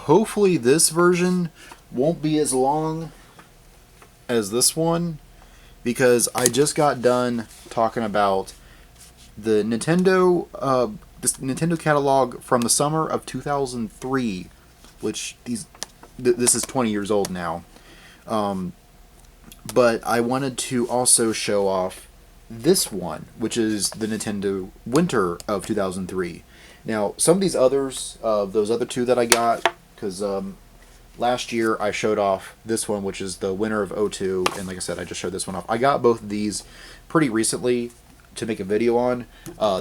hopefully this version won't be as long as this one, because I just got done talking about the this Nintendo catalog from the summer of 2003, which this is 20 years old now. But I wanted to also show off this one, which is the Nintendo Winter of 2003. Now, some of these others, those other two that I got, because last year I showed off this one, which is the Winter of '02, and like I said, I just showed this one off. I got both of these pretty recently to make a video on.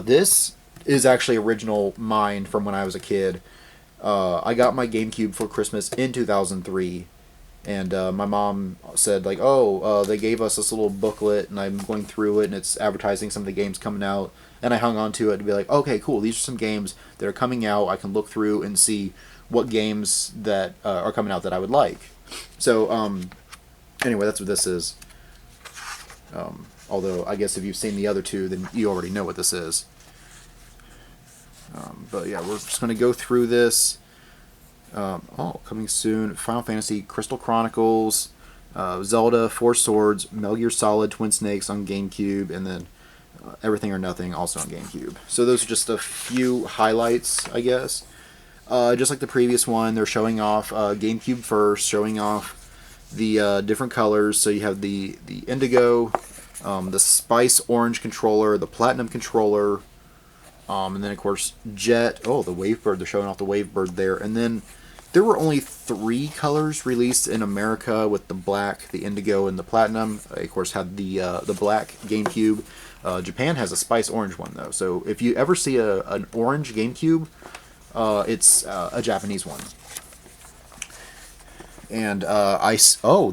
This is actually original mine from when I was a kid. I got my GameCube for Christmas in 2003. And my mom said, like, oh, they gave us this little booklet, and I'm going through it, and it's advertising some of the games coming out. And I hung on to it to be like, okay, cool, these are some games that are coming out. I can look through and see what games that are coming out that I would like. So, anyway, that's what this is. Although, I guess if you've seen the other two, then you already know what this is. But yeah, we're just going to go through this. Coming soon, Final Fantasy Crystal Chronicles, Zelda, Four Swords, Metal Gear Solid, Twin Snakes on GameCube, and then Everything or Nothing also on GameCube. So those are just a few highlights, I guess. Just like the previous one, they're showing off GameCube first, showing off the different colors. So you have the Indigo, the Spice Orange controller, the Platinum controller, and then of course Jet. Oh, the Wavebird. They're showing off the Wavebird there, and then there were only 3 colors released in America, with the black, the indigo, and the platinum. I, of course, had the black GameCube. Japan has a spice orange one, though. So if you ever see an orange GameCube, it's a Japanese one. And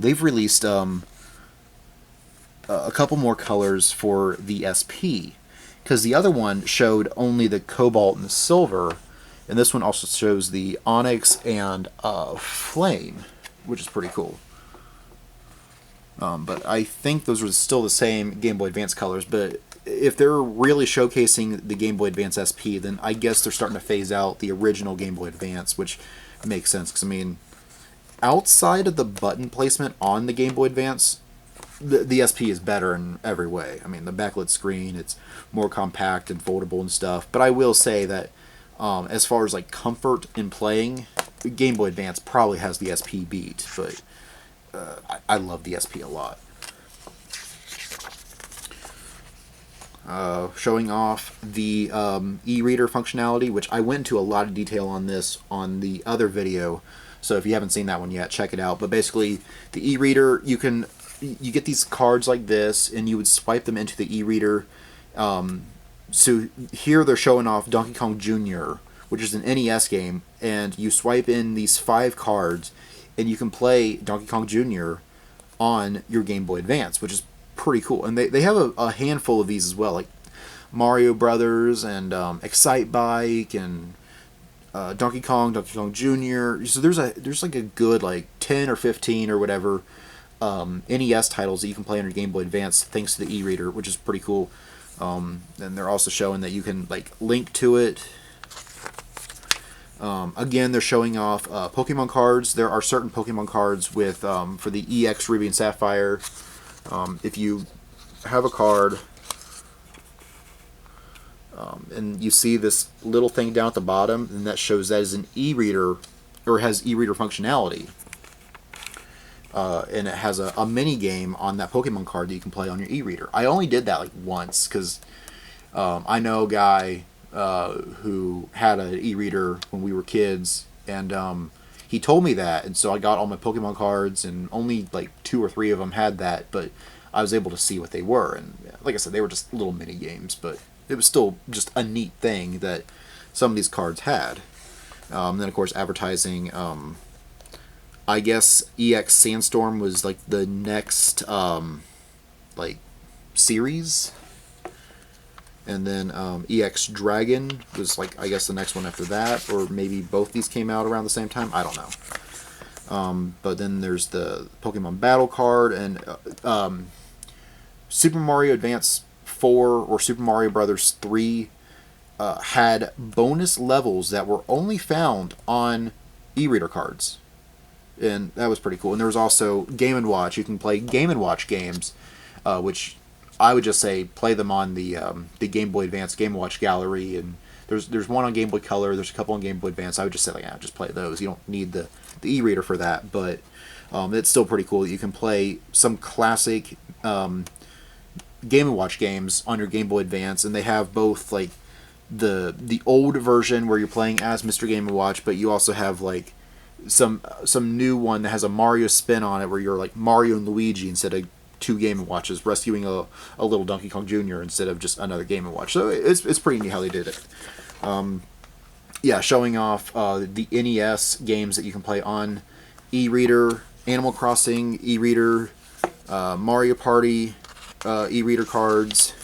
they've released a couple more colors for the SP, because the other one showed only the cobalt and the silver. And this one also shows the Onyx and Flame, which is pretty cool. But I think those are still the same Game Boy Advance colors. But if they're really showcasing the Game Boy Advance SP, then I guess they're starting to phase out the original Game Boy Advance, which makes sense. Because, I mean, outside of the button placement on the Game Boy Advance, the SP is better in every way. I mean, the backlit screen, it's more compact and foldable and stuff. But I will say that as far as like comfort in playing, Game Boy Advance probably has the SP beat, but I love the SP a lot. Showing off the e-reader functionality, which I went into a lot of detail on this on the other video, so if you haven't seen that one yet, check it out. But basically, the e-reader, you get these cards like this, and you would swipe them into the e-reader. So here they're showing off Donkey Kong Jr., which is an NES game, and you swipe in these 5 cards, and you can play Donkey Kong Jr. on your Game Boy Advance, which is pretty cool. And they have a handful of these as well, like Mario Brothers and Excite Bike and Donkey Kong Jr. So there's like a good like 10 or 15 or whatever NES titles that you can play on your Game Boy Advance thanks to the e-reader, which is pretty cool. And they're also showing that you can like link to it. Again, they're showing off Pokemon cards. There are certain Pokemon cards with for the EX Ruby and Sapphire. If you have a card and you see this little thing down at the bottom, and that shows that is an e-reader, or has e-reader functionality. And it has a mini game on that Pokemon card that you can play on your e-reader. I only did that like once because I know a guy who had an e-reader when we were kids, and he told me that, and so I got all my Pokemon cards, and only like 2 or 3 of them had that, but I was able to see what they were, and like I said, they were just little mini games, but it was still just a neat thing that some of these cards had. Then of course advertising. I guess EX Sandstorm was like the next like series, and then EX Dragon was like, I guess, the next one after that, or maybe both these came out around the same time. I don't know. But then there's the Pokemon Battle card, and Super Mario Advance 4 or Super Mario Brothers 3 had bonus levels that were only found on e-reader cards, and that was pretty cool. And there was also Game & Watch. You can play Game & Watch games, which I would just say play them on the Game Boy Advance Game & Watch gallery, and there's one on Game Boy Color, there's a couple on Game Boy Advance. I would just say, like, yeah, just play those. You don't need the e-reader for that, but it's still pretty cool that you can play some classic Game & Watch games on your Game Boy Advance, and they have both, like, the old version where you're playing as Mr. Game & Watch, but you also have, like, some new one that has a Mario spin on it where you're like Mario and Luigi instead of two Game & Watches rescuing a little Donkey Kong Jr. instead of just another Game & Watch. So it's pretty neat how they did it. Yeah, showing off the NES games that you can play on e-reader, Animal Crossing e-reader, Mario Party e-reader cards,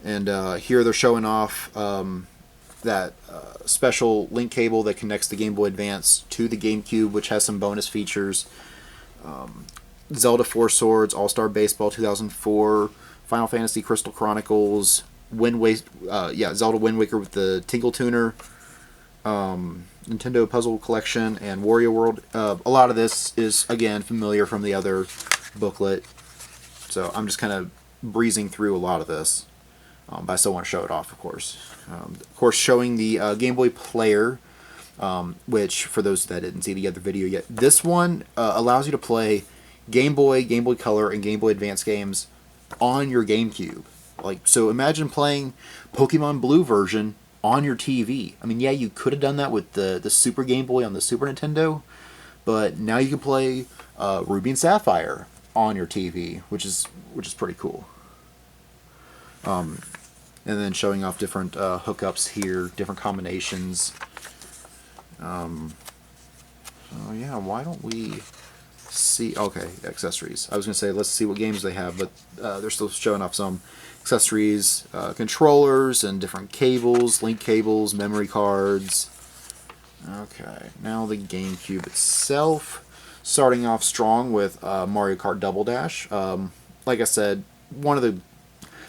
and here they're showing off that special link cable that connects the Game Boy Advance to the GameCube, which has some bonus features. Zelda Four Swords, All-Star Baseball 2004, Final Fantasy Crystal Chronicles, Zelda Wind Waker with the Tingle Tuner, Nintendo Puzzle Collection, and Wario World. A lot of this is, again, familiar from the other booklet, so I'm just kind of breezing through a lot of this. But I still want to show it off, of course. Of course, showing the Game Boy Player, which, for those that didn't see the other video yet, this one allows you to play Game Boy, Game Boy Color, and Game Boy Advance games on your GameCube. Like, so imagine playing Pokemon Blue version on your TV. I mean, yeah, you could have done that with the Super Game Boy on the Super Nintendo, but now you can play Ruby and Sapphire on your TV, which is pretty cool. And then showing off different hookups here, different combinations. So yeah, why don't we see... Okay, accessories. I was going to say, let's see what games they have, but they're still showing off some accessories, controllers, and different cables, link cables, memory cards. Okay, now the GameCube itself. Starting off strong with Mario Kart Double Dash. Like I said,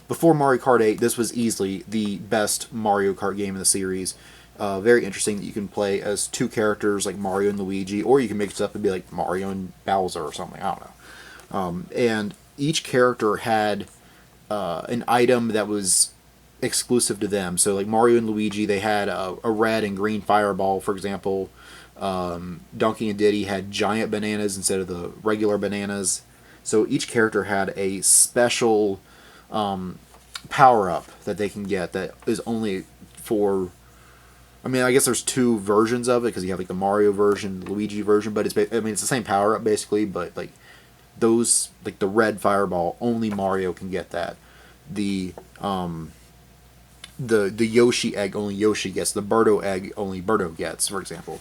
before Mario Kart 8, this was easily the best Mario Kart game in the series. Very interesting that you can play as two characters like Mario and Luigi, or you can mix it up and be like Mario and Bowser or something, I don't know. And each character had an item that was exclusive to them. So like Mario and Luigi, they had a red and green fireball, for example. Donkey and Diddy had giant bananas instead of the regular bananas. So each character had a special power-up that they can get that is only for... I mean, I guess there's two versions of it, because you have like the Mario version, the Luigi version, but it's the same power-up basically, but like those, like the red fireball, only Mario can get that. The Yoshi egg, only Yoshi gets. The Birdo egg, only Birdo gets, for example.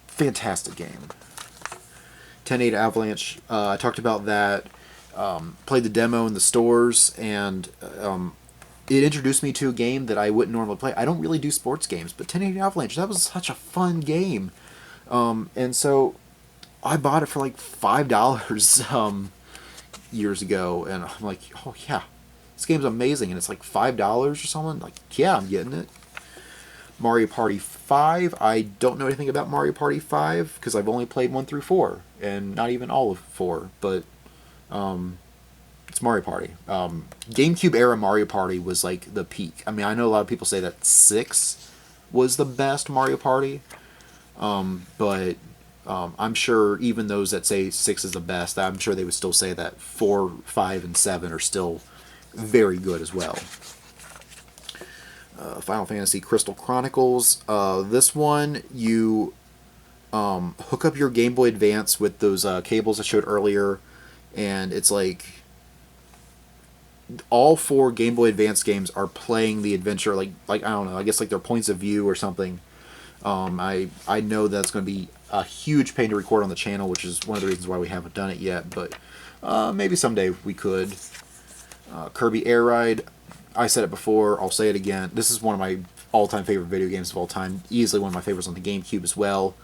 Fantastic game. 10-8 Avalanche, I talked about that. Played the demo in the stores, and it introduced me to a game that I wouldn't normally play. I don't really do sports games, but 10-8 Avalanche, that was such a fun game. And so I bought it for like $5 years ago, and I'm like, oh yeah, this game's amazing, and it's like $5 or something. Like, yeah, I'm getting it. Mario Party 5, I don't know anything about Mario Party 5, because I've only played 1 through 4, and not even all of 4, but it's Mario Party. GameCube era Mario Party was like the peak. I mean, I know a lot of people say that 6 was the best Mario Party, but I'm sure even those that say 6 is the best, I'm sure they would still say that 4, 5, and 7 are still very good as well. Final Fantasy Crystal Chronicles. This one, you hook up your Game Boy Advance with those cables I showed earlier, and it's like all 4 Game Boy Advance games are playing the adventure, like I don't know, I guess like their points of view or something. I know that's going to be a huge pain to record on the channel, which is one of the reasons why we haven't done it yet, but maybe someday we could. Kirby Air Ride, I said it before, I'll say it again, this is one of my all-time favorite video games of all time, easily one of my favorites on the GameCube as well.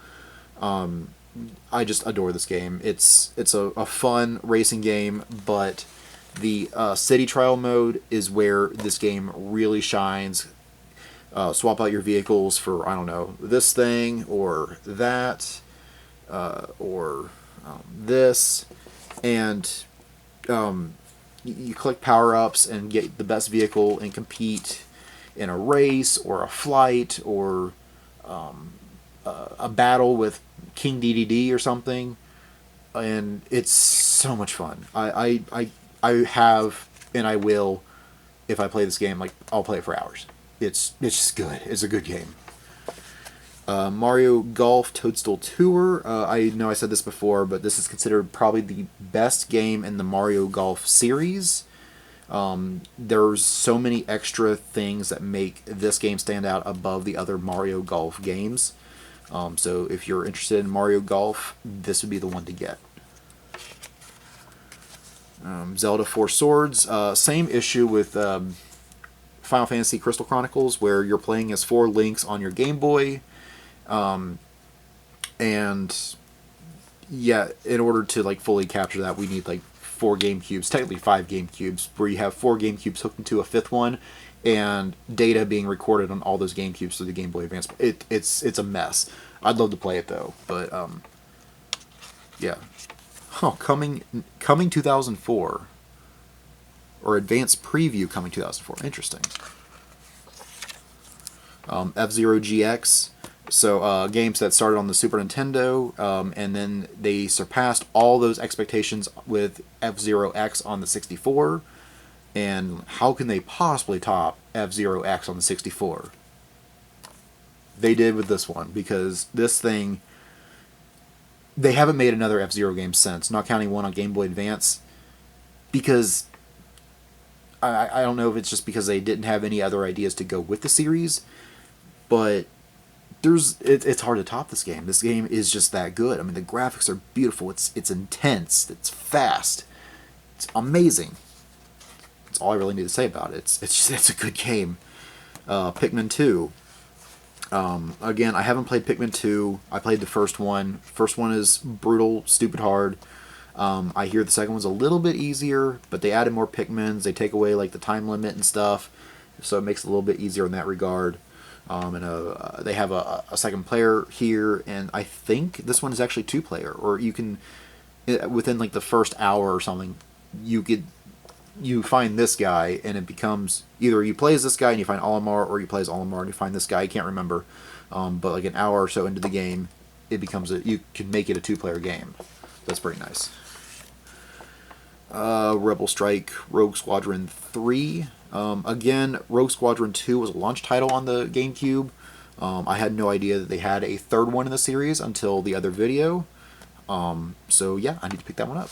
I just adore this game. It's a fun racing game, but the city trial mode is where this game really shines. swap out your vehicles for, I don't know, this thing or that, or this, and you collect power-ups and get the best vehicle and compete in a race or a flight or a battle with King DDD or something, and it's so much fun. I have, and I will, if I play this game, like, I'll play it for hours. It's just good. It's a good game. Mario Golf Toadstool Tour. I know I said this before, but this is considered probably the best game in the Mario Golf series. There's so many extra things that make this game stand out above the other Mario Golf games. So if you're interested in Mario Golf, this would be the one to get. Zelda Four Swords. Same issue with Final Fantasy Crystal Chronicles, where you're playing as 4 Links on your Game Boy. And yeah, in order to like fully capture that, we need like 4 GameCubes, technically 5 GameCubes, where you have 4 GameCubes hooked into a 5th one, and data being recorded on all those GameCubes through the Game Boy Advance. It's a mess. I'd love to play it though, but yeah. Oh, coming 2004, or advanced preview coming 2004. Interesting. F-Zero GX. So games that started on the Super Nintendo, and then they surpassed all those expectations with F-Zero X on the 64. And how can they possibly top F-Zero X on the 64? They did with this one, because this thing, they haven't made another F-Zero game since, not counting one on Game Boy Advance, because I don't know if it's just because they didn't have any other ideas to go with the series, but it's hard to top this game. This game is just that good. I mean, the graphics are beautiful. It's intense. It's fast. It's amazing. That's all I really need to say about it. It's a good game. Pikmin 2. Again, I haven't played Pikmin 2. I played the first one. First one is brutal, stupid hard. I hear the second one's a little bit easier, but they added more Pikmins. They take away like the time limit and stuff, so it makes it a little bit easier in that regard. And they have a second player here, and I think this one is actually 2-player, or you can, within like the first hour or something, you find this guy, and it becomes either you play as this guy and you find Olimar, or you play as Olimar and you find this guy. I can't remember, but like an hour or so into the game, it becomes you can make it a 2-player game. That's pretty nice. Rebel Strike Rogue Squadron 3. Again, Rogue Squadron 2 was a launch title on the GameCube. I had no idea that they had a third one in the series until the other video. So yeah, I need to pick that one up.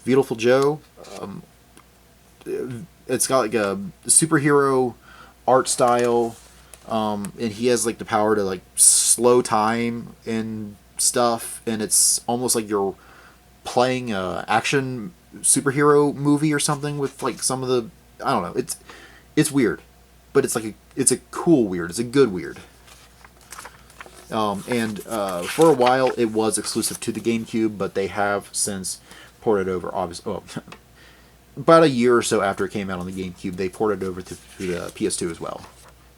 Beautiful Joe. It's got like a superhero art style, and he has like the power to like slow time and stuff, and it's almost like you're playing a action superhero movie or something with like some of the, I don't know, it's weird, but it's like it's a cool weird. It's a good weird. And for a while it was exclusive to the GameCube, but they have since ported over. Obviously, about a year or so after it came out on the GameCube, they ported it over to the PS2 as well,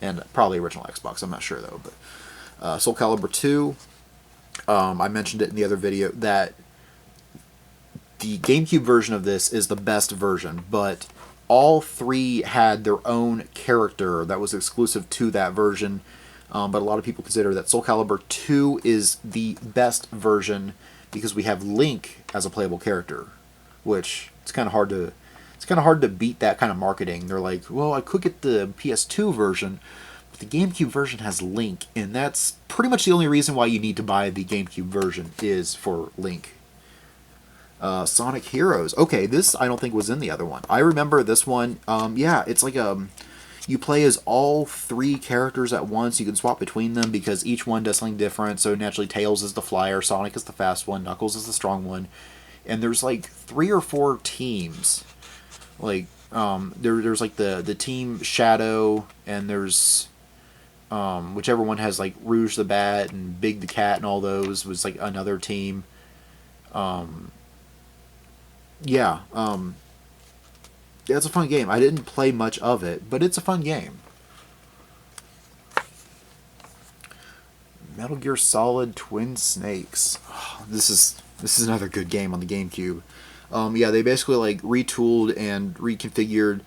and probably original Xbox. I'm not sure though. But Soul Calibur 2, I mentioned it in the other video that the GameCube version of this is the best version, but all 3 had their own character that was exclusive to that version. But a lot of people consider that Soul Calibur 2 is the best version because we have Link as a playable character, which it's kind of hard to beat that kind of marketing. They're like, well, I could get the PS2 version, but the GameCube version has Link, and that's pretty much the only reason why you need to buy the GameCube version is for Link. Sonic Heroes. Okay, this I don't think was in the other one. I remember this one. Yeah, it's like you play as all 3 characters at once. You can swap between them because each one does something different. So naturally, Tails is the flyer, Sonic is the fast one, Knuckles is the strong one, and there's like 3 or 4 teams. Like there's like the team Shadow, and there's whichever one has like Rouge the Bat and Big the Cat and all those was like another team. Yeah, it's a fun game. I didn't play much of it, but it's a fun game. Metal Gear Solid Twin Snakes. Oh, this is another good game on the GameCube. Yeah, they basically like retooled and reconfigured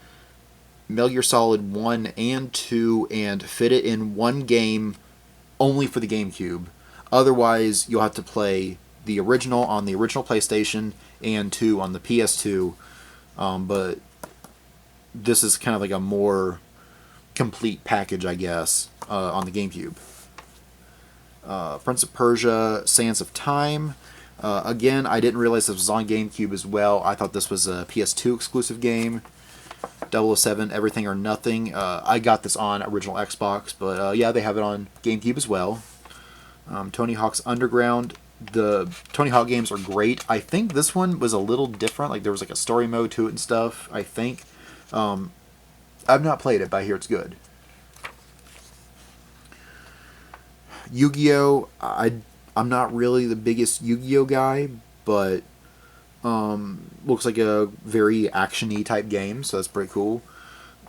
Metal Gear Solid 1 and 2 and fit it in one game only for the GameCube. Otherwise, you'll have to play the original on the original PlayStation and 2 on the PS2. But this is kind of like a more complete package, I guess, on the GameCube. Prince of Persia, Sands of Time. Again, I didn't realize this was on GameCube as well. I thought this was a PS2 exclusive game. 007, Everything or Nothing. I got this on original Xbox, but yeah, they have it on GameCube as well. Tony Hawk's Underground. The Tony Hawk games are great. I think this one was a little different. Like there was like a story mode to it and stuff, I think. I've not played it, but I hear it's good. Yu-Gi-Oh! I'm not really the biggest Yu-Gi-Oh! Guy, but looks like a very action-y type game, so that's pretty cool.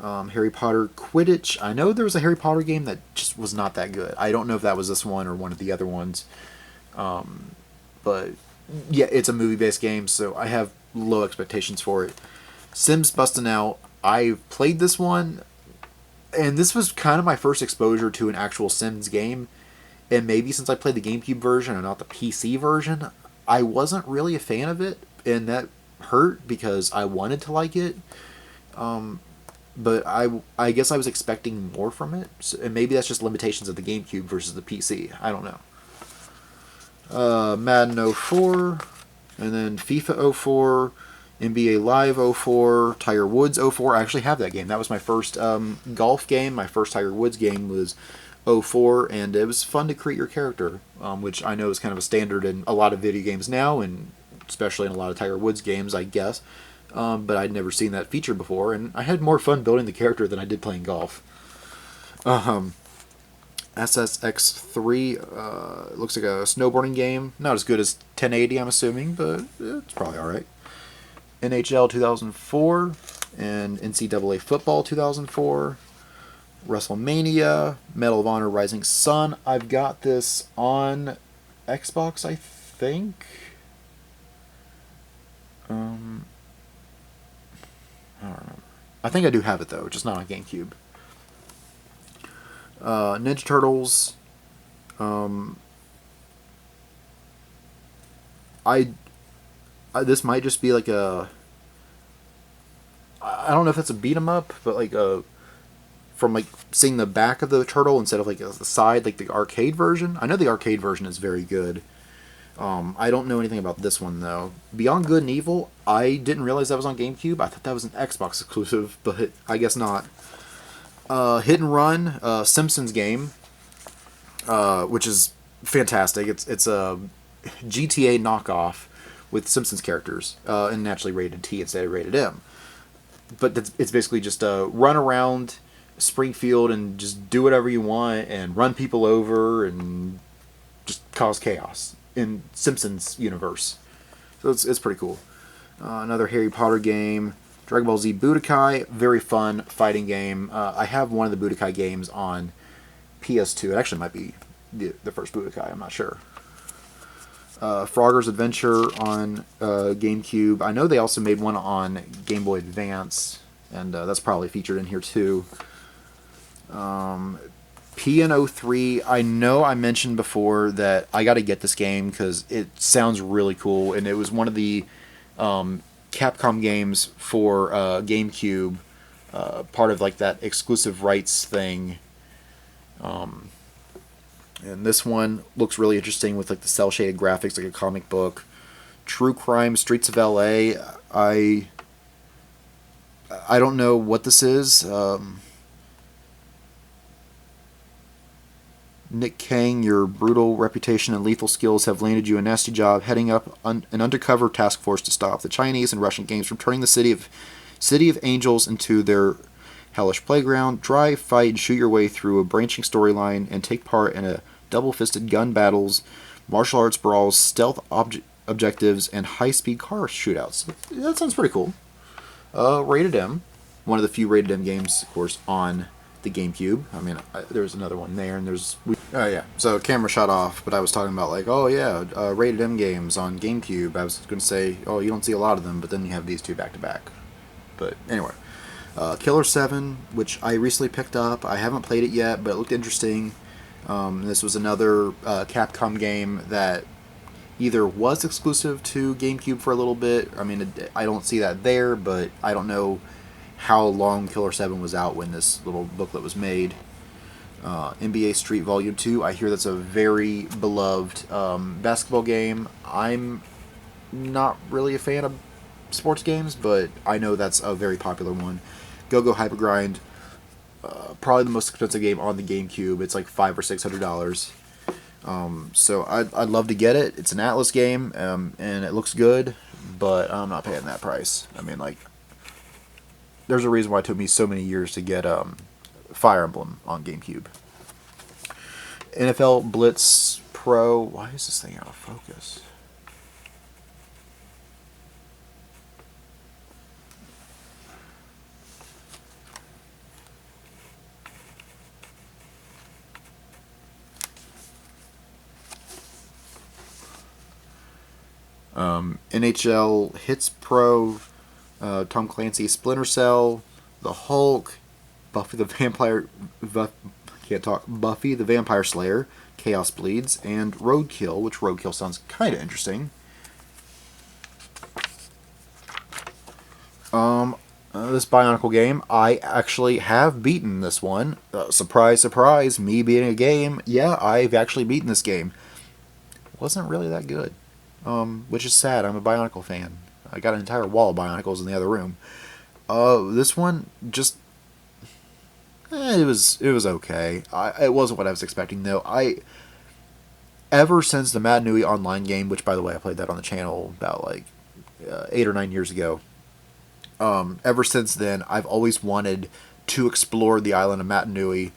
Harry Potter Quidditch. I know there was a Harry Potter game that just was not that good. I don't know if that was this one or one of the other ones. But yeah, it's a movie-based game, so I have low expectations for it. Sims Bustin' Out. I played this one, and this was kind of my first exposure to an actual Sims game. And maybe since I played the GameCube version and not the PC version, I wasn't really a fan of it, and that hurt because I wanted to like it. But I guess I was expecting more from it, so, and maybe that's just limitations of the GameCube versus the PC. I don't know. Madden 04, and then FIFA 04, NBA Live 04, Tiger Woods 04. I actually have that game. That was my first golf game. My first Tiger Woods game was 04, and it was fun to create your character, which I know is kind of a standard in a lot of video games now, and especially in a lot of Tiger Woods games, I guess. But I'd never seen that feature before, and I had more fun building the character than I did playing golf. SSX3 looks like a snowboarding game. Not as good as 1080, I'm assuming, but it's probably alright. NHL 2004 and NCAA Football 2004. WrestleMania, Medal of Honor Rising Sun. I've got this on Xbox, I think. I don't remember. I think I do have it, though, just not on GameCube. Ninja Turtles. This might just be like a... I don't know if that's a beat 'em up, but like a... From like seeing the back of the turtle instead of like the side, like the arcade version. I know the arcade version is very good. I don't know anything about this one though. Beyond Good and Evil, I didn't realize that was on GameCube. I thought that was an Xbox exclusive, but I guess not. Hit and Run, Simpsons game, which is fantastic. It's a GTA knockoff with Simpsons characters, and naturally rated T instead of rated M. But it's basically just a run around Springfield and just do whatever you want and run people over and just cause chaos in Simpsons universe. So it's pretty cool. Another Harry Potter game. Dragon Ball Z Budokai, very fun fighting game. I have one of the Budokai games on PS2. It actually might be the first Budokai, I'm not sure. Frogger's Adventure on GameCube. I know they also made one on Game Boy Advance, and that's probably featured in here too. PN03, I know I mentioned before that I got to get this game because it sounds really cool, and it was one of the Capcom games for GameCube, part of like that exclusive rights thing. And this one looks really interesting with like the cel shaded graphics, like a comic book. True Crime Streets of LA. I don't know what this is. Nick Kang, your brutal reputation and lethal skills have landed you a nasty job heading up an undercover task force to stop the Chinese and Russian gangs from turning the City of Angels into their hellish playground. Drive, fight, and shoot your way through a branching storyline and take part in a double-fisted gun battles, martial arts brawls, stealth objectives, and high-speed car shootouts. That sounds pretty cool. Rated M. One of the few rated M games, of course, on the GameCube. I mean, there's another one there, and oh yeah. So camera shut off, but I was talking about like, oh yeah, rated M games on GameCube. I was going to say, oh, you don't see a lot of them, but then you have these two back to back. But anyway, Killer 7, which I recently picked up. I haven't played it yet, but it looked interesting. This was another Capcom game that either was exclusive to GameCube for a little bit. I mean, I don't see that there, but I don't know how long Killer 7 was out when this little booklet was made. NBA Street Volume 2, I hear that's a very beloved basketball game. I'm not really a fan of sports games, but I know that's a very popular one. Go-Go Hyper Grind, probably the most expensive game on the GameCube. It's like $500 or $600. So I'd love to get it. It's an Atlas game, and it looks good, but I'm not paying that price. I mean, like, there's a reason why it took me so many years to get Fire Emblem on GameCube. NFL Blitz Pro. Why is this thing out of focus? NHL Hits Pro, Tom Clancy Splinter Cell, The Hulk, Buffy the Vampire Buffy the Vampire Slayer, Chaos Bleeds, and Roadkill, which Roadkill sounds kind of interesting. This Bionicle game, I actually have beaten this one. Surprise, surprise, me beating a game. Yeah, I've actually beaten this game. It wasn't really that good. Which is sad. I'm a Bionicle fan. I got an entire wall of Bionicles in the other room. This one just it was okay. It wasn't what I was expecting though. Ever since the Mad Nui online game, which by the way I played that on the channel about like 8 or 9 years ago. Ever since then, I've always wanted to explore the island of Mad Nui,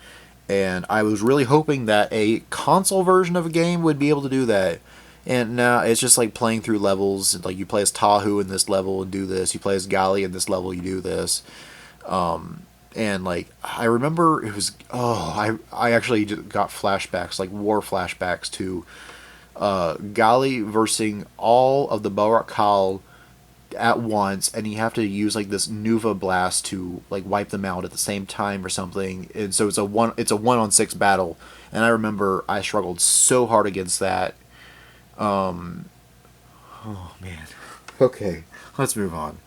and I was really hoping that a console version of a game would be able to do that. And now it's just like playing through levels. Like you play as Tahu in this level and do this. You play as Gali in this level, you do this. And like I remember it was I actually got flashbacks, like war flashbacks to Gali versing all of the Balrog Khal at once, and you have to use like this Nuva blast to like wipe them out at the same time or something. And so it's a 1-on-6 battle. And I remember I struggled so hard against that. Oh man. Okay, let's move on.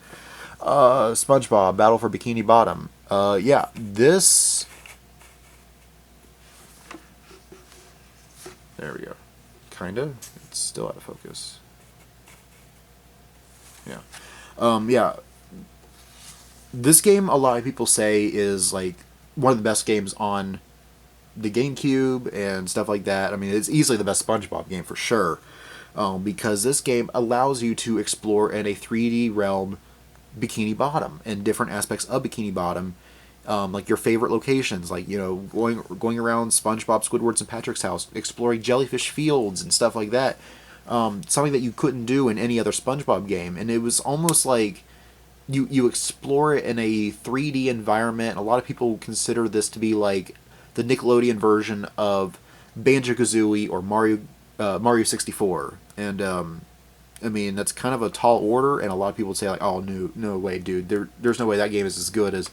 SpongeBob Battle for Bikini Bottom. Yeah, this. There we go. Kinda. It's still out of focus. Yeah. Yeah. This game, a lot of people say, is like one of the best games on the GameCube and stuff like that. I mean, it's easily the best SpongeBob game for sure. Because this game allows you to explore in a 3D realm Bikini Bottom and different aspects of Bikini Bottom, like your favorite locations, like going around SpongeBob, Squidward's, and Patrick's house, exploring jellyfish fields and stuff like that. Something that you couldn't do in any other SpongeBob game, and it was almost like you explore it in a 3D environment. A lot of people consider this to be like the Nickelodeon version of Banjo-Kazooie or Mario 64, and I mean that's kind of a tall order, and a lot of people would say like, oh no way, dude, there's no way that game is as good as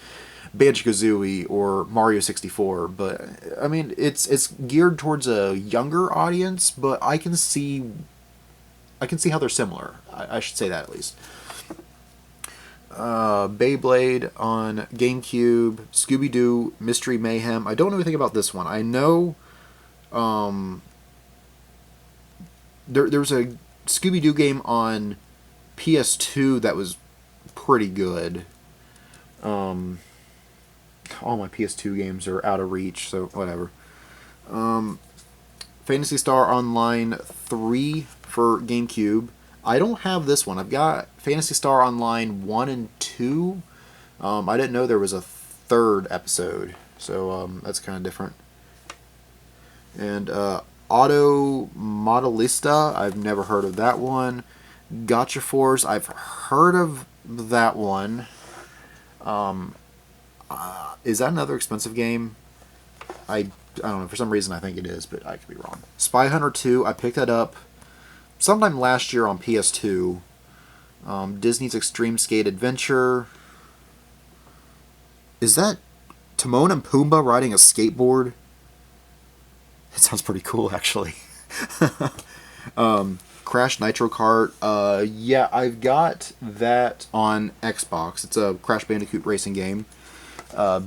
Banjo-Kazooie or Mario 64. But I mean it's geared towards a younger audience, but I can see how they're similar. I should say that at least. Beyblade on GameCube, Scooby-Doo Mystery Mayhem. I don't know anything about this one. I know there's a Scooby-Doo game on PS2 that was pretty good. All my PS2 games are out of reach, so whatever. Phantasy Star Online 3 for GameCube. I don't have this one. I've got Phantasy Star Online 1 and 2. I didn't know there was a third episode, so that's kind of different. And Auto Modelista, I've never heard of that one. Gotcha Force, I've heard of that one. Is that another expensive game? I don't know. For some reason, I think it is, but I could be wrong. Spy Hunter 2. I picked that up sometime last year on PS2. Disney's Extreme Skate Adventure. Is that Timon and Pumbaa riding a skateboard? It sounds pretty cool, actually. Crash Nitro Kart. Yeah, I've got that on Xbox. It's a Crash Bandicoot racing game.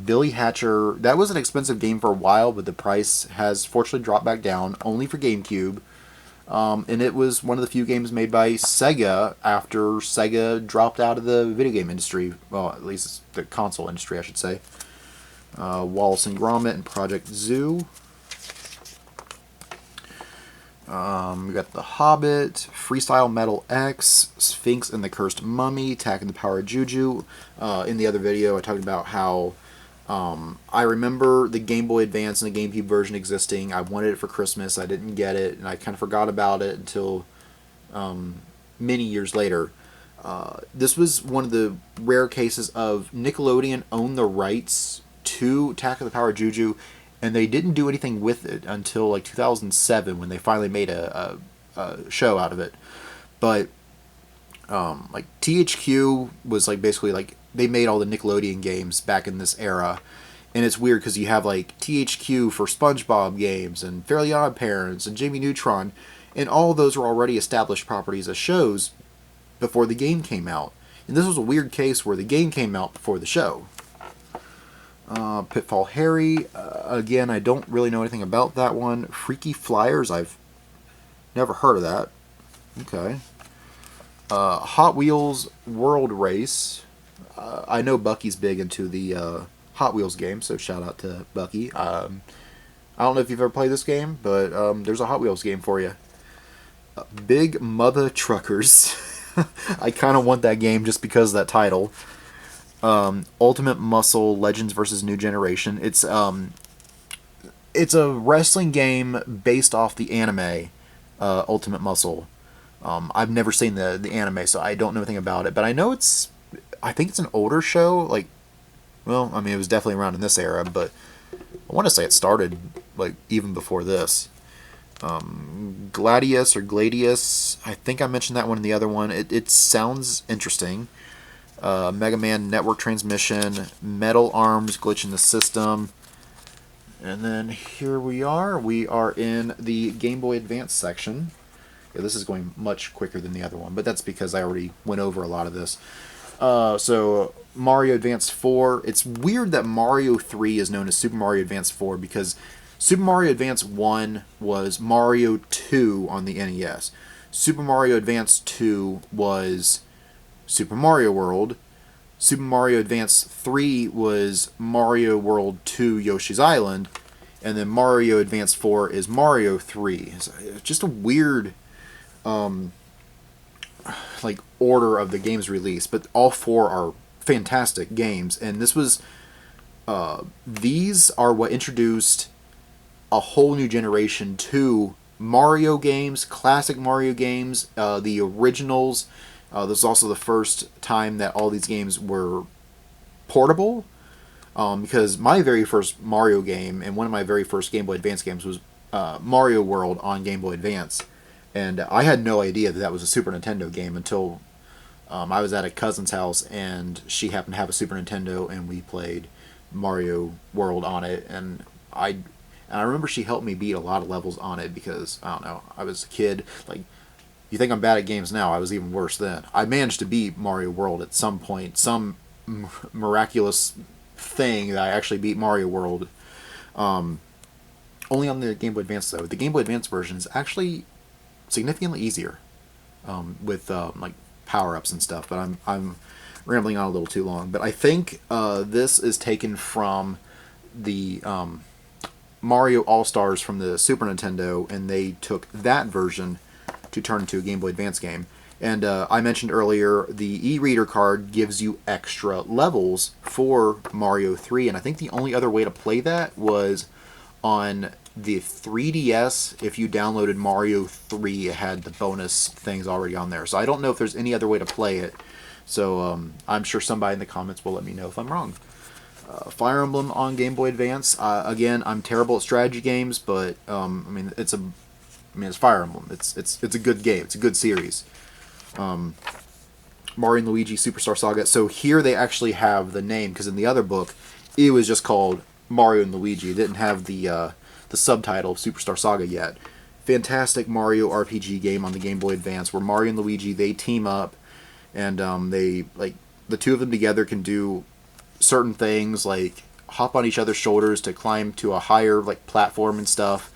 Billy Hatcher. That was an expensive game for a while, but the price has fortunately dropped back down, only for GameCube. And it was one of the few games made by Sega after Sega dropped out of the video game industry. Well, at least the console industry, I should say. Wallace and Gromit and Project Zoo. We got The Hobbit, Freestyle Metal X, Sphinx and the Cursed Mummy, Attack and the Power of Juju. In the other video, I talked about how I remember the Game Boy Advance and the GameCube version existing. I wanted it for Christmas. I didn't get it, and I kind of forgot about it until many years later. This was one of the rare cases of Nickelodeon owned the rights to Attack of the Power of Juju, and they didn't do anything with it until like 2007 when they finally made a show out of it. But like THQ was like basically like they made all the Nickelodeon games back in this era, and it's weird because you have like THQ for SpongeBob games and Fairly Odd Parents and Jimmy Neutron, and all of those were already established properties as shows before the game came out. And this was a weird case where the game came out before the show. Pitfall Harry, again, I don't really know anything about that one. Freaky Flyers, I've never heard of that. Okay. Hot Wheels World Race. I know Bucky's big into the Hot Wheels game, so shout out to Bucky. I don't know if you've ever played this game, but there's a Hot Wheels game for you. Big Mother Truckers. I kind of want that game just because of that title. Ultimate Muscle Legends vs. New Generation. It's a wrestling game based off the anime Ultimate Muscle. I've never seen the anime, so I don't know anything about it, but I know I think it's an older show. Like, well, I mean, it was definitely around in this era, but I want to say it started like even before this. Gladius or Gladius. I think I mentioned that one in the other one. It sounds interesting. Mega Man Network Transmission, Metal Arms Glitch in the System. And then here we are. We are in the Game Boy Advance section. Yeah, this is going much quicker than the other one, but that's because I already went over a lot of this. So Mario Advance 4. It's weird that Mario 3 is known as Super Mario Advance 4 because Super Mario Advance 1 was Mario 2 on the NES. Super Mario Advance 2 was Super Mario World. Super Mario Advance 3 was Mario World 2 Yoshi's Island. And then Mario Advance 4 is Mario 3. It's just a weird like order of the games released, but all four are fantastic games. And this was these are what introduced a whole new generation to Mario games, classic Mario games, the originals. This was also the first time that all these games were portable, because my very first Mario game and one of my very first Game Boy Advance games was Mario World on Game Boy Advance, and I had no idea that was a Super Nintendo game until I was at a cousin's house and she happened to have a Super Nintendo and we played Mario World on it, and I remember she helped me beat a lot of levels on it because, I don't know, I was a kid. Like, you think I'm bad at games now, I was even worse then. I managed to beat Mario World at some point, some miraculous thing that I actually beat Mario World. Only on the Game Boy Advance, though. The Game Boy Advance version is actually significantly easier with like power-ups and stuff, but I'm rambling on a little too long. But I think this is taken from the Mario All-Stars from the Super Nintendo, and they took that version to turn into a Game Boy Advance game. And I mentioned earlier, the e-reader card gives you extra levels for Mario 3, and I think the only other way to play that was on the 3DS. If you downloaded Mario 3, it had the bonus things already on there. So I don't know if there's any other way to play it. So I'm sure somebody in the comments will let me know if I'm wrong. Fire Emblem on Game Boy Advance. Again, I'm terrible at strategy games, but I mean, it's Fire Emblem. It's a good game. It's a good series. Mario and Luigi Superstar Saga. So here they actually have the name, because in the other book, it was just called Mario and Luigi. It didn't have the subtitle of Superstar Saga yet. Fantastic Mario RPG game on the Game Boy Advance, where Mario and Luigi, they team up, and they, like, the two of them together can do certain things, like hop on each other's shoulders to climb to a higher, like, platform and stuff.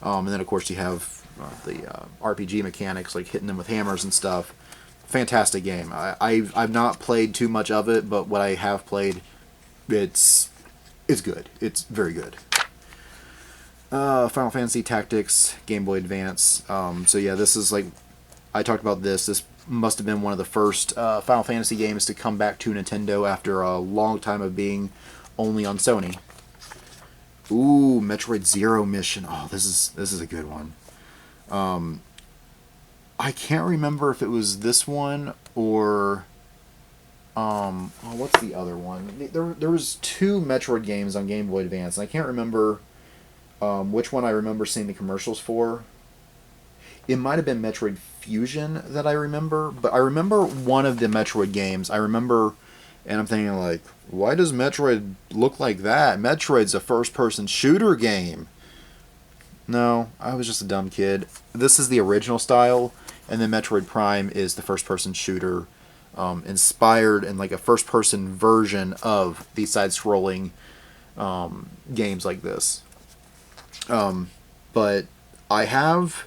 And then of course you have the RPG mechanics, like hitting them with hammers and stuff. Fantastic game. I've not played too much of it, but what I have played, it's good. It's very good. Final Fantasy Tactics, Game Boy Advance. So yeah, this is, like, I talked about this. This must have been one of the first Final Fantasy games to come back to Nintendo after a long time of being only on Sony. Ooh, Metroid Zero Mission. Oh, this is a good one. I can't remember if it was this one or what's the other one? There was two Metroid games on Game Boy Advance, and I can't remember which one I remember seeing the commercials for. It might have been Metroid Fusion that I remember, but I remember one of the Metroid games. I remember, and I'm thinking, like, why does Metroid look like that? Metroid's a first-person shooter game. No, I was just a dumb kid. This is the original style, and then Metroid Prime is the first-person shooter, inspired in, like, a first-person version of the side-scrolling games like this. But I have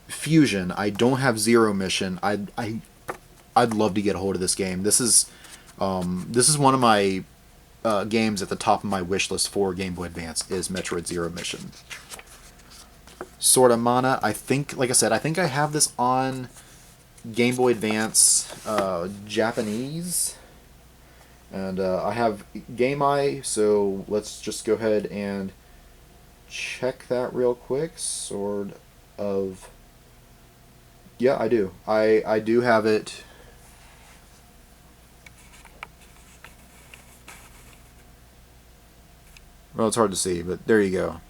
Fusion. I don't have Zero Mission. I'd love to get a hold of this game. This is one of my games at the top of my wish list for Game Boy Advance is Metroid Zero Mission. Sword of Mana. I think, like I said, I think I have this on Game Boy Advance Japanese, and I have Game Eye. So let's just go ahead and check that real quick. Sword of... Yeah, I do. I do have it. Well, it's hard to see, but there you go.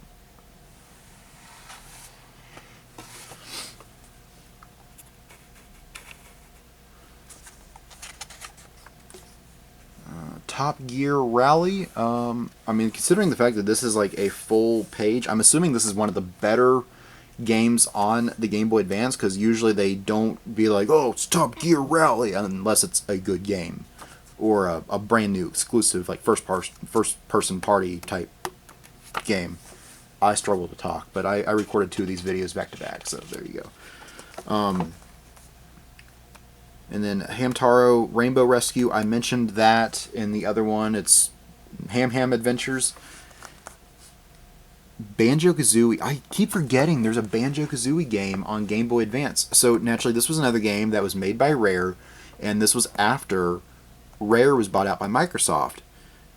Top Gear Rally. I mean, considering the fact that this is like a full page, I'm assuming this is one of the better games on the Game Boy Advance, because usually they don't be like, oh, it's Top Gear Rally, unless it's a good game or a brand new exclusive, like first person party type game. I struggle to talk, but I recorded 2 of these videos back to back, so there you go. And then Hamtaro Rainbow Rescue, I mentioned that in the other one. It's Ham Adventures. Banjo-Kazooie. I keep forgetting there's a Banjo-Kazooie game on Game Boy Advance. So naturally, this was another game that was made by Rare, and this was after Rare was bought out by Microsoft.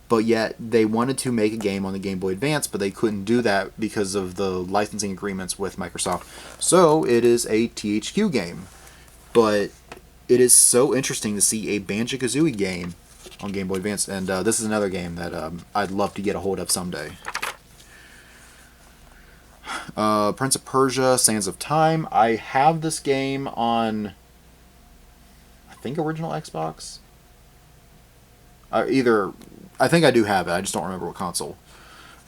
But yet, they wanted to make a game on the Game Boy Advance, but they couldn't do that because of the licensing agreements with Microsoft. So, it is a THQ game. But it is so interesting to see a Banjo-Kazooie game on Game Boy Advance, and this is another game that I'd love to get a hold of someday. Prince of Persia, Sands of Time. I have this game on, I think, original Xbox. I think I do have it. I just don't remember what console.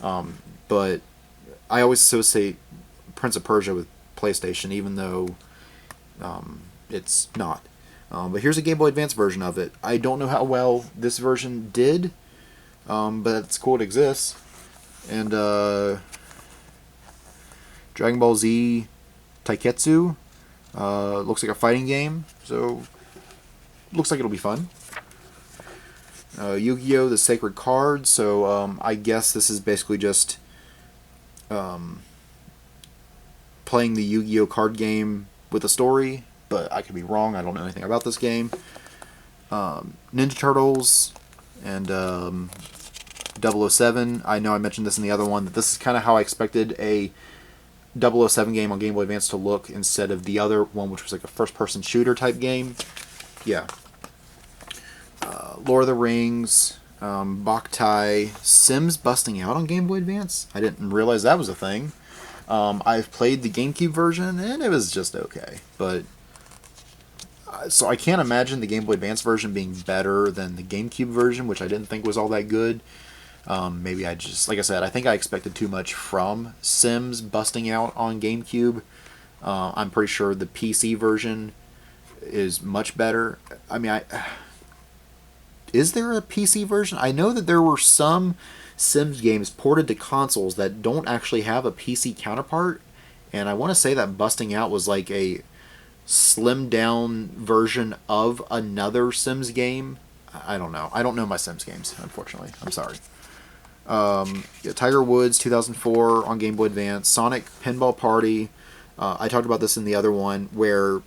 But I always associate Prince of Persia with PlayStation, even though it's not. But here's a Game Boy Advance version of it. I don't know how well this version did, but it's cool it exists. And Dragon Ball Z Taiketsu. Looks like a fighting game, so looks like it'll be fun. Yu-Gi-Oh! The Sacred Card. So I guess this is basically just playing the Yu-Gi-Oh! Card game with a story, but I could be wrong. I don't know anything about this game. Ninja Turtles and 007. I know I mentioned this in the other one, that this is kind of how I expected a 007 game on Game Boy Advance to look instead of the other one, which was like a first-person shooter type game. Yeah. Lord of the Rings, Boktai, Sims busting out on Game Boy Advance. I didn't realize that was a thing. I've played the GameCube version, and it was just okay. But so I can't imagine the Game Boy Advance version being better than the GameCube version, which I didn't think was all that good. Maybe I just, like I said, I think I expected too much from Sims busting out on GameCube. I'm pretty sure the PC version is much better. I mean, is there a PC version? I know that there were some Sims games ported to consoles that don't actually have a PC counterpart, and I want to say that Busting Out was like a slimmed down version of another Sims game. I don't know. I don't know my Sims games, unfortunately. I'm sorry. Yeah, Tiger Woods 2004 on Game Boy Advance, Sonic Pinball Party. I talked about this in the other one where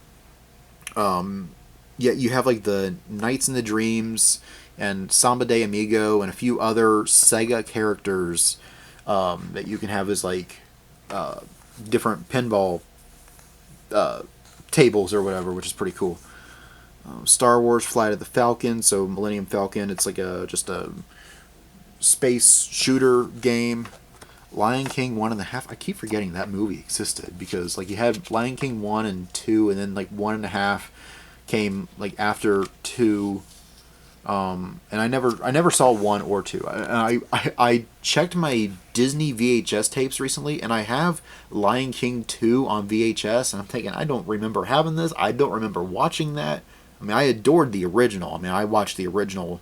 yeah, you have like the Nights in the Dreams and Samba de Amigo and a few other Sega characters that you can have as like different pinball tables or whatever, which is pretty cool. Star Wars Flight of the Falcon, so Millennium Falcon, it's like just a space shooter game. Lion King 1.5. I keep forgetting that movie existed because like you had Lion King 1 and 2, and then like 1.5 came like after 2. And I never saw 1 or 2. I checked my Disney VHS tapes recently, and I have Lion King 2 on VHS, and I'm thinking I don't remember having this. I don't remember watching that. I mean, I adored the original. I mean, I watched the original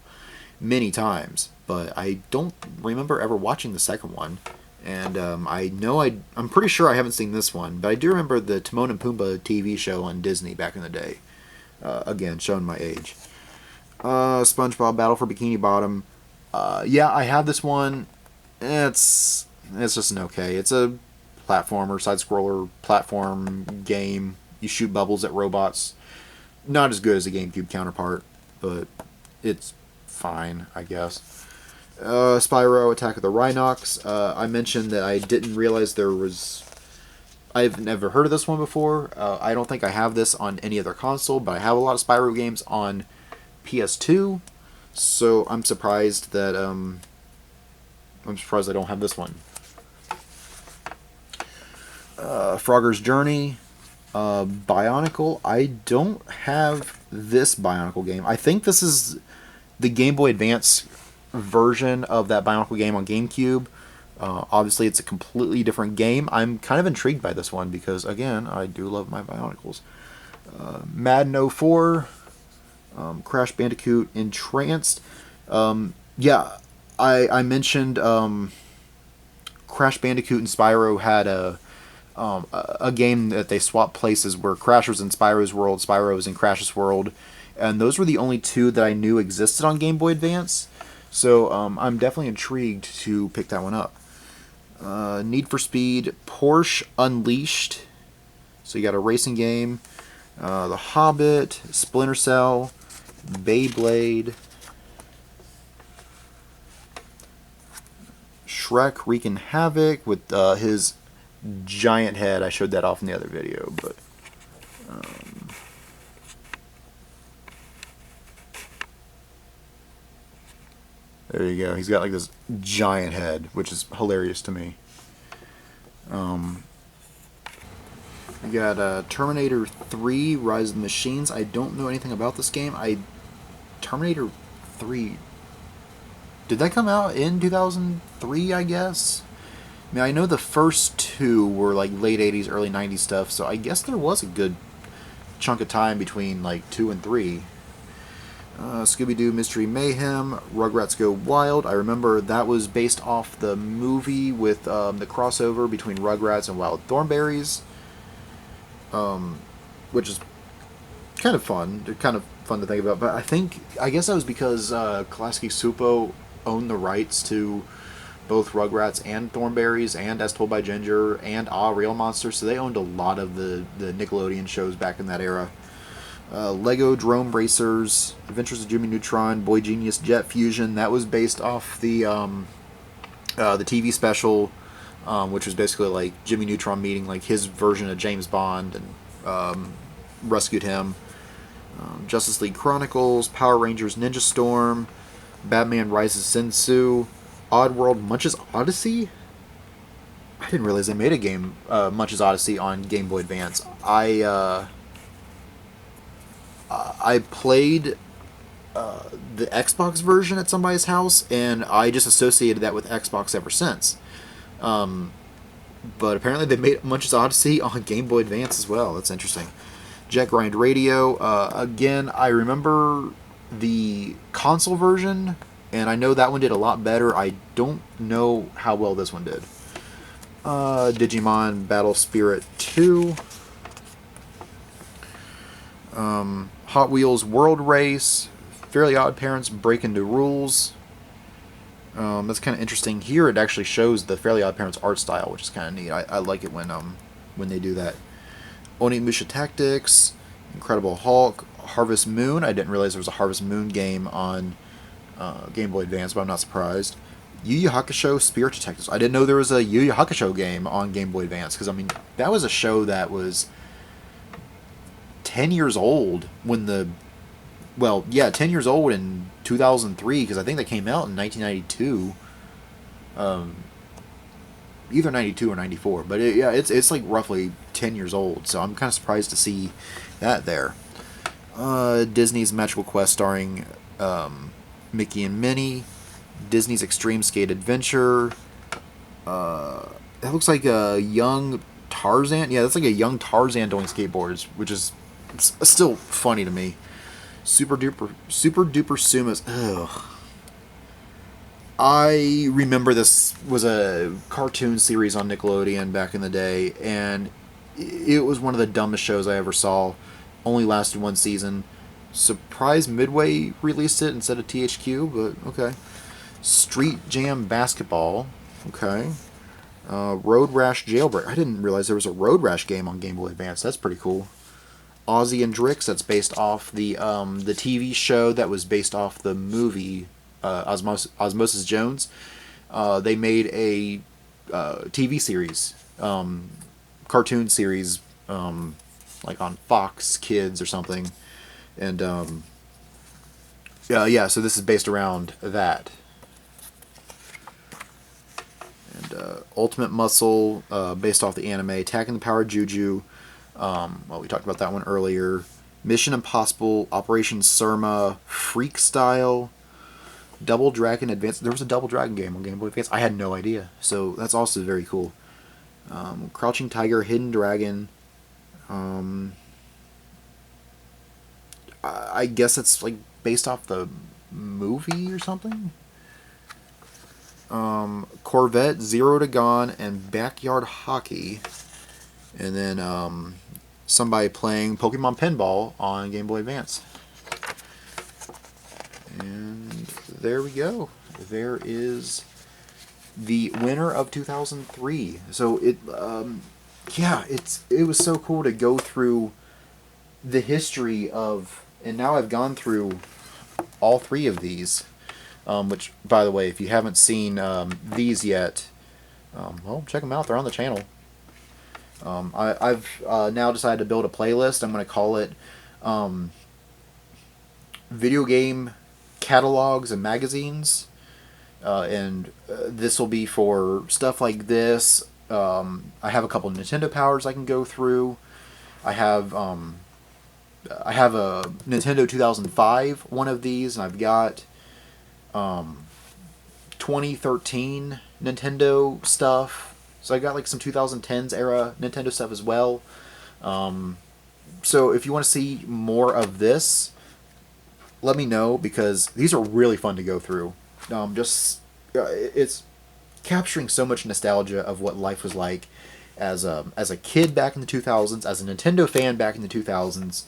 many times, but I don't remember ever watching the second one. And I'm pretty sure I haven't seen this one, but I do remember the Timon and Pumbaa TV show on Disney back in the day. Again, showing my age. SpongeBob Battle for Bikini Bottom. Yeah, I have this one. It's just an okay. It's a platformer, side-scroller platform game. You shoot bubbles at robots. Not as good as the GameCube counterpart, but it's fine, I guess. Spyro Attack of the Rhinox. I mentioned that I didn't realize there was... I've never heard of this one before. I don't think I have this on any other console, but I have a lot of Spyro games on PS2, so I'm surprised that I don't have this one. Frogger's Journey, Bionicle. I don't have this Bionicle game. I think this is the Game Boy Advance version of that Bionicle game on GameCube. Obviously, it's a completely different game. I'm kind of intrigued by this one because, again, I do love my Bionicles. Madden 04. Crash Bandicoot Entranced. Yeah, I mentioned Crash Bandicoot and Spyro had a game that they swapped places where Crash was in Spyro's world, Spyro was in Crash's world, and those were the only two that I knew existed on Game Boy Advance. So I'm definitely intrigued to pick that one up. Need for Speed Porsche Unleashed. So you got a racing game. The Hobbit, Splinter Cell, Beyblade, Shrek wreaking havoc with his giant head. I showed that off in the other video, but there you go. He's got like this giant head, which is hilarious to me. We got Terminator 3, Rise of the Machines. I don't know anything about this game. Terminator 3, did that come out in 2003, I guess? I mean, I know the first two were like late 80s, early 90s stuff, so I guess there was a good chunk of time between like 2 and 3. Scooby-Doo Mystery Mayhem, Rugrats Go Wild. I remember that was based off the movie with the crossover between Rugrats and Wild Thornberrys, which is kind of fun. They're kind of fun to think about, but I guess that was because Klasky Supo owned the rights to both Rugrats and Thornberrys and As Told by Ginger and Ah Real Monster, so they owned a lot of the Nickelodeon shows back in that era. Lego Drone Racers, Adventures of Jimmy Neutron, Boy Genius Jet Fusion. That was based off the TV special, which was basically like Jimmy Neutron meeting like his version of James Bond and rescued him. Justice League Chronicles, Power Rangers Ninja Storm, Batman Rises Sensu, Oddworld, Munch's Odyssey. I didn't realize they made a game, Munch's Odyssey, on Game Boy Advance. I played the Xbox version at somebody's house, and I just associated that with Xbox ever since. But apparently they made Munch's Odyssey on Game Boy Advance as well. That's interesting. Jet Grind Radio. Again, I remember the console version, and I know that one did a lot better. I don't know how well this one did. Digimon Battle Spirit 2. Hot Wheels World Race. Fairly Odd Parents Break Into Rules. That's kind of interesting. Here it actually shows the Fairly Odd Parents art style, which is kind of neat. I like it when they do that. Onimusha Tactics, Incredible Hulk, Harvest Moon. I didn't realize there was a Harvest Moon game on Game Boy Advance, but I'm not surprised. Yu Yu Hakusho Spirit Detectives. I didn't know there was a Yu Yu Hakusho game on Game Boy Advance, because, I mean, that was a show that was 10 years old when the... Well, yeah, 10 years old in 2003, because I think that came out in 1992. Either 92 or 94, but it's like roughly 10 years old, so I'm kind of surprised to see that there. Disney's Magical Quest starring Mickey and Minnie. Disney's Extreme Skate Adventure. That looks like a young Tarzan. Yeah, that's like a young Tarzan doing skateboards, which is still funny to me. Super Duper Sumas. Ugh. I remember this was a cartoon series on Nickelodeon back in the day, and it was one of the dumbest shows I ever saw. Only lasted one season. Surprised Midway released it instead of THQ, but okay. Street Jam Basketball. Okay. Road Rash Jailbreak. I didn't realize there was a Road Rash game on Game Boy Advance. That's pretty cool. Ozzy and Drix. That's based off the TV show that was based off the movie Osmosis Jones. They made a TV series, cartoon series, like on Fox Kids or something, and so this is based around that. And Ultimate Muscle, based off the anime, Attacking the Power of Juju. Well, we talked about that one earlier. Mission Impossible, Operation Surma, Freak Style, Double Dragon Advance. There was a Double Dragon game on Game Boy Advance. I had no idea. So that's also very cool. Crouching Tiger, Hidden Dragon. I guess it's like based off the movie or something. Corvette, Zero to Gone, and Backyard Hockey. And then somebody playing Pokemon Pinball on Game Boy Advance. And there we go. There is the winner of 2003. So it was so cool to go through the history of, and now I've gone through all three of these, which, by the way, if you haven't seen these yet, well, check them out. They're on the channel. I've now decided to build a playlist. I'm going to call it Video Game Catalogs and Magazines. And this will be for stuff like this. I have a couple of Nintendo Powers I can go through. I have a Nintendo 2005 one of these, and I've got 2013 Nintendo stuff. So I got like some 2010s era Nintendo stuff as well. So if you want to see more of this, let me know, because these are really fun to go through. It's capturing so much nostalgia of what life was like as a kid back in the 2000s, as a Nintendo fan back in the 2000s.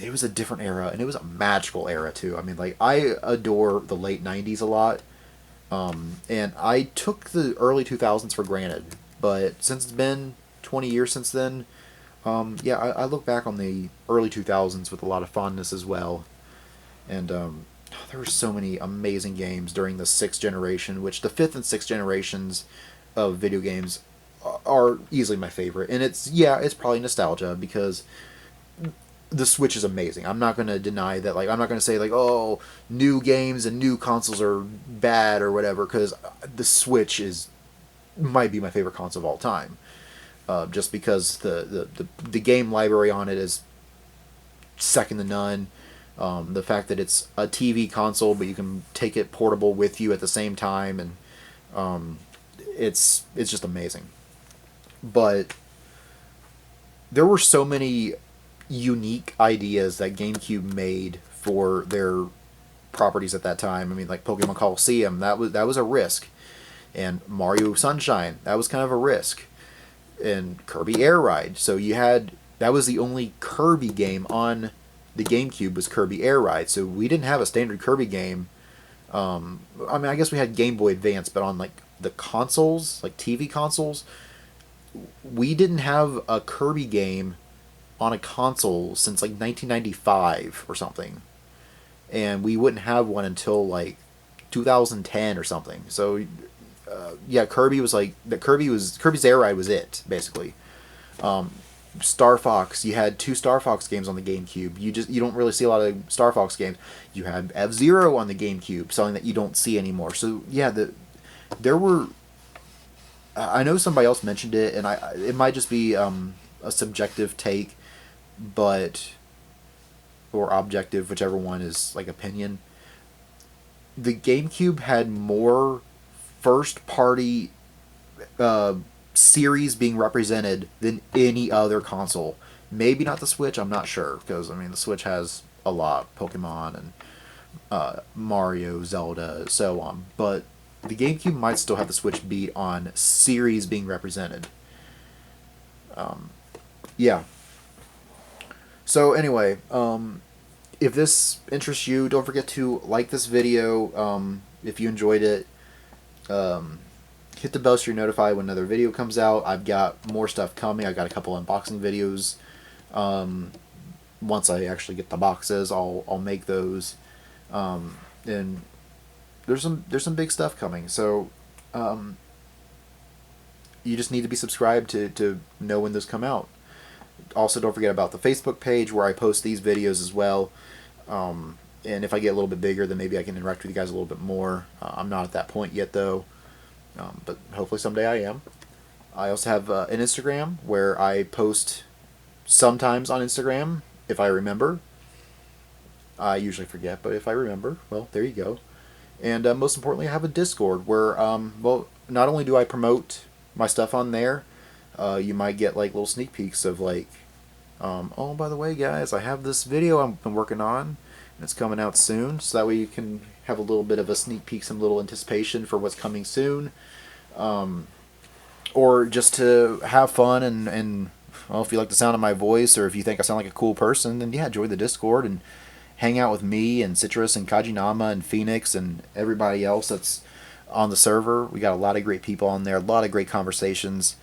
It was a different era, and it was a magical era too. I mean, like, I adore the late 90s a lot. And I took the early 2000s for granted, but since it's been 20 years since then, I look back on the early 2000s with a lot of fondness as well. And there were so many amazing games during the 6th generation, which the 5th and 6th generations of video games are easily my favorite. And it's probably nostalgia, because the Switch is amazing. I'm not going to deny that. Like, I'm not going to say like, oh, new games and new consoles are bad or whatever, because the Switch is might be my favorite console of all time. Just because the game library on it is second to none. The fact that it's a TV console, but you can take it portable with you at the same time, and it's just amazing. But there were so many unique ideas that GameCube made for their properties at that time. I mean, like Pokemon Coliseum, that was a risk, and Mario Sunshine, that was kind of a risk, and Kirby Air Ride. So you had that was the only Kirby game on the GameCube was Kirby Air Ride. So we didn't have a standard Kirby game. I mean, I guess we had Game Boy Advance, but on like the consoles, like TV consoles, we didn't have a Kirby game on a console since like 1995 or something, and we wouldn't have one until like 2010 or something. So yeah, Kirby was like that. Kirby's Air Ride was it basically. Star Fox, you had 2 Star Fox games on the GameCube. You don't really see a lot of Star Fox games. You had F-Zero on the GameCube, something that you don't see anymore. So yeah, there were. I know somebody else mentioned it, and it might just be a subjective take, but or objective, whichever one is like opinion. The GameCube had more first party series being represented than any other console. Maybe not the Switch, I'm not sure, because I mean the Switch has a lot, Pokemon and Mario, Zelda, so on. But the GameCube might still have the Switch beat on series being represented. Yeah. So anyway, if this interests you, don't forget to like this video. If you enjoyed it, hit the bell so you're notified when another video comes out. I've got more stuff coming. I've got a couple unboxing videos. Once I actually get the boxes, I'll make those. And there's some big stuff coming. So you just need to be subscribed to know when those come out. Also, don't forget about the Facebook page where I post these videos as well. And if I get a little bit bigger, then maybe I can interact with you guys a little bit more. I'm not at that point yet, though. But hopefully someday I am. I also have an Instagram where I post sometimes on Instagram, if I remember. I usually forget, but if I remember, well, there you go. And most importantly, I have a Discord where, well, not only do I promote my stuff on there, you might get like little sneak peeks of like, oh, by the way, guys, I have this video I've been working on, and it's coming out soon, so that way you can have a little bit of a sneak peek, some little anticipation for what's coming soon, or just to have fun and well, if you like the sound of my voice, or if you think I sound like a cool person, then yeah, join the Discord and hang out with me and Citrus and Kajinama and Phoenix and everybody else that's on the server. We got a lot of great people on there, a lot of great conversations,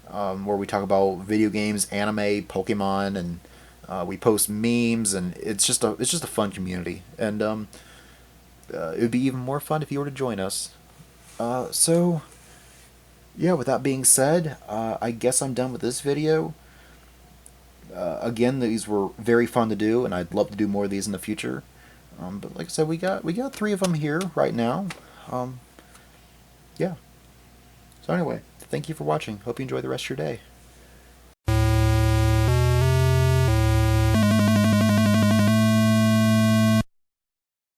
where we talk about video games, anime, Pokemon, and we post memes, and it's just a fun community, and it would be even more fun if you were to join us. So yeah, with that being said, I guess I'm done with this video. Again, these were very fun to do, and I'd love to do more of these in the future. But like I said, we got 3 of them here right now. Yeah. So anyway, thank you for watching. Hope you enjoy the rest of your day.